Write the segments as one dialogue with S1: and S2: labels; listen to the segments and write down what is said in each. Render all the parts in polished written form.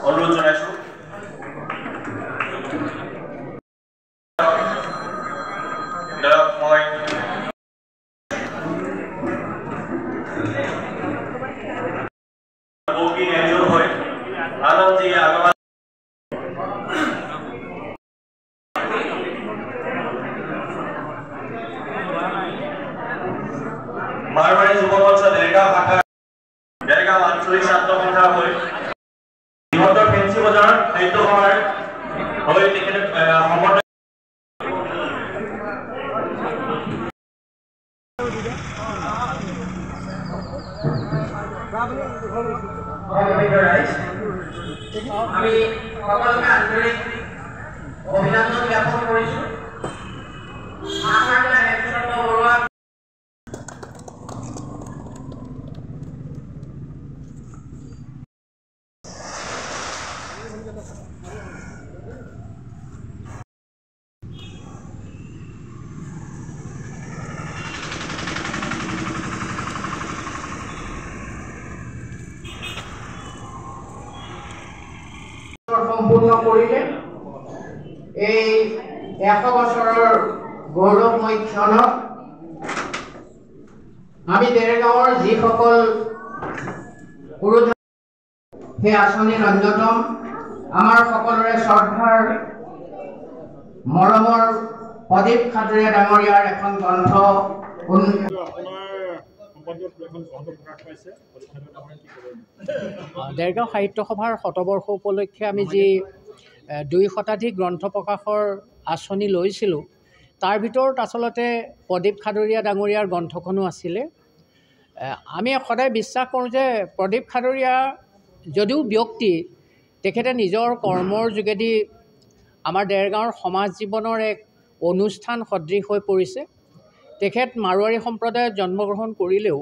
S1: অনুৰোধ জনাইছোঁ। মই বৌকি এনজিঅ হয় আনন্দজি আগমন মাৰৱাৰী যুৱ মঞ্চ দেৰগাঁও আঞ্চলিক ছাত্ৰ সন্থা হৈ ইহঁতৰ ফেঞ্চি বজাৰ সাহিত্য সভাৰ হৈ তেখেতে সমৰ্থন আমি সকলোকে আন্তৰিক অভিনন্দন জ্ঞাপন কৰিছোঁ। সম্পূৰ্ণ কৰিলে এই 100 বছৰৰ গৌৰৱময় ক্ষণত আমি দেৰগাঁৱৰ যিসকল পুৰুষ সেই আঁচনিৰ অন্যতম আমাৰ সকলোৰে শ্ৰদ্ধাৰ মৰমৰ প্ৰদীপ খাটৰীয়া ডাঙৰীয়াৰ এখন গ্ৰন্থ
S2: দেৰগাঁও সাহিত্য সভাৰ শতবৰ্ষ উপলক্ষে আমি যি 2 শতাধিক গ্ৰন্থ প্ৰকাশৰ আঁচনি লৈছিলোঁ তাৰ ভিতৰত আচলতে প্ৰদীপ খাটৰীয়া ডাঙৰীয়াৰ গ্ৰন্থখনো আছিলে। আমি সদায় বিশ্বাস কৰোঁ যে প্ৰদীপ খাটৰীয়া যদিও ব্যক্তি তেখেতে নিজৰ কৰ্মৰ যোগেদি আমাৰ দেৰগাঁৱৰ সমাজ জীৱনৰ এক অনুষ্ঠান সদৃশ হৈ পৰিছে। তেখেত মাৰোৱাৰী সম্প্ৰদায়ত জন্মগ্ৰহণ কৰিলেও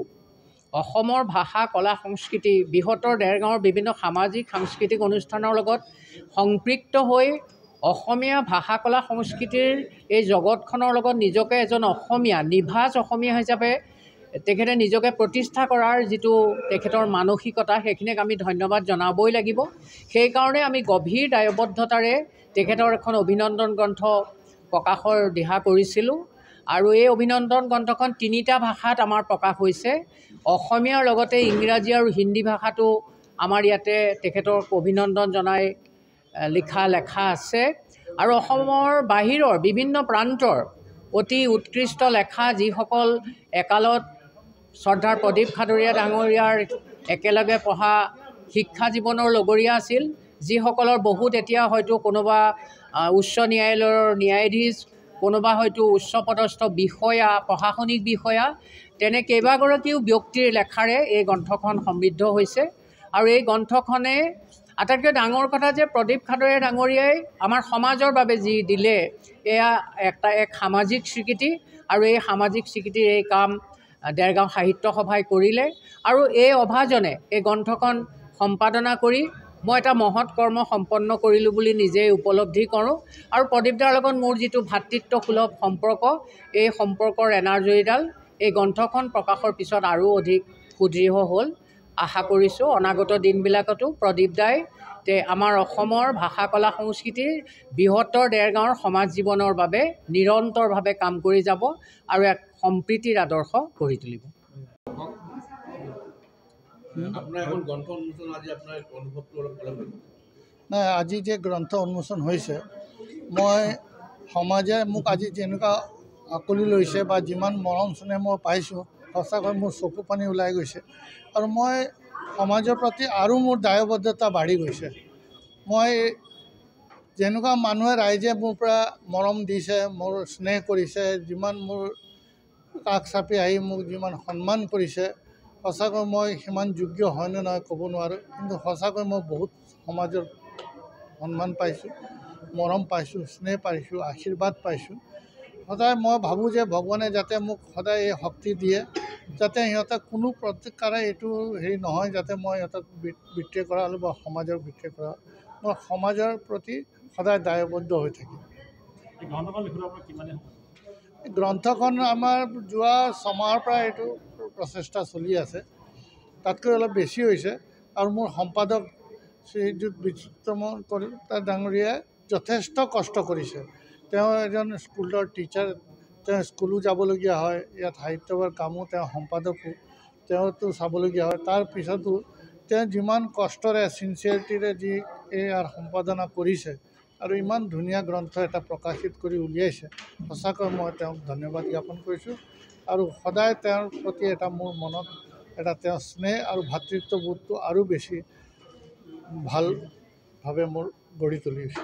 S2: অসমৰ ভাষা কলা সংস্কৃতি বৃহত্তৰ দেৰগাঁৱৰ বিভিন্ন সামাজিক সাংস্কৃতিক অনুষ্ঠানৰ লগত সম্পৃক্ত হৈ অসমীয়া ভাষা কলা সংস্কৃতিৰ এই জগতখনৰ লগত নিজকে এজন অসমীয়া নিভাঁজ অসমীয়া হিচাপে তেখেতে নিজকে প্ৰতিষ্ঠা কৰাৰ যিটো তেখেতৰ মানসিকতা সেইখিনিক আমি ধন্যবাদ জনাবই লাগিব। সেইকাৰণে আমি গভীৰ দায়বদ্ধতাৰে তেখেতৰ এখন অভিনন্দন গ্ৰন্থ প্ৰকাশৰ দিহা কৰিছিলোঁ আৰু এই অভিনন্দন গ্ৰন্থখন 3টা ভাষাত আমাৰ প্ৰকাশ হৈছে। অসমীয়াৰ লগতে ইংৰাজী আৰু হিন্দী ভাষাটো আমাৰ ইয়াতে তেখেতক অভিনন্দন জনাই লিখা লেখা আছে আৰু অসমৰ বাহিৰৰ বিভিন্ন প্ৰান্তৰ অতি উৎকৃষ্ট লেখা যিসকল একালত শ্ৰদ্ধাৰ প্ৰদীপ খাটৰীয়া ডাঙৰীয়াৰ একেলগে পঢ়া শিক্ষা জীৱনৰ লগৰীয়া আছিল, যিসকলৰ বহুত এতিয়া হয়তো কোনোবা উচ্চ ন্যায়ালয়ৰ ন্যায়াধীশ, কোনোবা হয়তো উচ্চপদস্থ বিষয়া প্ৰশাসনিক বিষয়া, তেনে কেইবাগৰাকীও ব্যক্তিৰ লেখাৰে এই গ্ৰন্থখন সমৃদ্ধ হৈছে। আৰু এই গ্ৰন্থখনে আটাইতকৈ ডাঙৰ কথা যে প্ৰদীপ খাটৰীয়া ডাঙৰীয়াই আমাৰ সমাজৰ বাবে যি দিলে এয়া এক সামাজিক স্বীকৃতি আৰু এই সামাজিক স্বীকৃতিৰ এই কাম দেৰগাঁও সাহিত্য সভাই কৰিলে আৰু এই অভাজনে এই গ্ৰন্থখন সম্পাদনা কৰি মই এটা মহৎ কৰ্ম সম্পন্ন কৰিলোঁ বুলি নিজেই উপলব্ধি কৰোঁ। আৰু প্ৰদীপদাৰ লগত মোৰ যিটো ভাতৃত্বসুলভ সম্পৰ্ক এই সম্পৰ্কৰ এনাজৰীডাল এই গ্ৰন্থখন প্ৰকাশৰ পিছত আৰু অধিক সুদৃঢ় হ'ল। আশা কৰিছোঁ অনাগত দিনবিলাকতো প্ৰদীপদাই আমাৰ অসমৰ ভাষা কলা সংস্কৃতিৰ বৃহত্তৰ দেৰগাঁৱৰ সমাজ জীৱনৰ বাবে নিৰন্তৰভাৱে কাম কৰি যাব আৰু এক সম্প্ৰীতিৰ আদৰ্শ গঢ়ি তুলিব।
S3: নাই, আজি যে গ্ৰন্থ উন্মোচন হৈছে, মই সমাজে মোক আজি যেনেকুৱা আঁকোৱালি লৈছে বা যিমান মৰম চেনেহ মই পাইছোঁ, সঁচাকৈ মোৰ চকু পানী ওলাই গৈছে আৰু মই সমাজৰ প্ৰতি আৰু মোৰ দায়বদ্ধতা বাঢ়ি গৈছে। মই যেনেকুৱা মানুহে ৰাইজে মোৰ পৰা মৰম দিছে, মোৰ স্নেহ কৰিছে, যিমান মোৰ কাষ চাপি আহি মোক যিমান সন্মান কৰিছে, সঁচাকৈ মই সিমান যোগ্য হয়নে নহয় ক'ব নোৱাৰোঁ, কিন্তু সঁচাকৈ মই বহুত সমাজৰ সন্মান পাইছোঁ, মৰম পাইছোঁ, স্নেহ পাইছোঁ, আশীৰ্বাদ পাইছোঁ। সদায় মই ভাবোঁ যে ভগৱানে যাতে মোক সদায় এই শক্তি দিয়ে, যাতে সিহঁতে কোনো প্ৰত্যেকৰে এইটো হেৰি নহয় যাতে মই সিহঁতক বিত্ৰে কৰা হ'লোঁ বা সমাজৰ বিত্ৰে কৰা, মই সমাজৰ প্ৰতি সদায় দায়বদ্ধ হৈ থাকিম। গ্ৰন্থখন আমাৰ যোৱা 6 মাহৰ পৰা এইটো প্ৰচেষ্টা চলি আছে, তাতকৈ অলপ বেছি হৈছে আৰু মোৰ সম্পাদক শ্ৰীযুত বিচিত্ৰমন ডাঙৰীয়াই যথেষ্ট কষ্ট কৰিছে। তেওঁ এজন স্কুলৰ টিচাৰ, তেওঁ স্কুলো যাবলগীয়া হয়, ইয়াত সাহিত্যৰ কামো তেওঁ সম্পাদকো তেওঁতো চাবলগীয়া হয়। তাৰপিছতো তেওঁ যিমান কষ্টৰে চিনচিয়াৰিটিৰে যি ইয়াৰ সম্পাদনা কৰিছে আৰু ইমান ধুনীয়া গ্ৰন্থ এটা প্ৰকাশিত কৰি উলিয়াইছে, সঁচাকৈ মই তেওঁক ধন্যবাদ জ্ঞাপন কৰিছোঁ। আৰু সদায় তেওঁৰ প্ৰতি এটা মোৰ মনত এটা তেওঁৰ স্নেহ আৰু ভাতৃত্ববোধটো আৰু বেছি ভালভাৱে মোৰ গঢ়ি তুলিছে।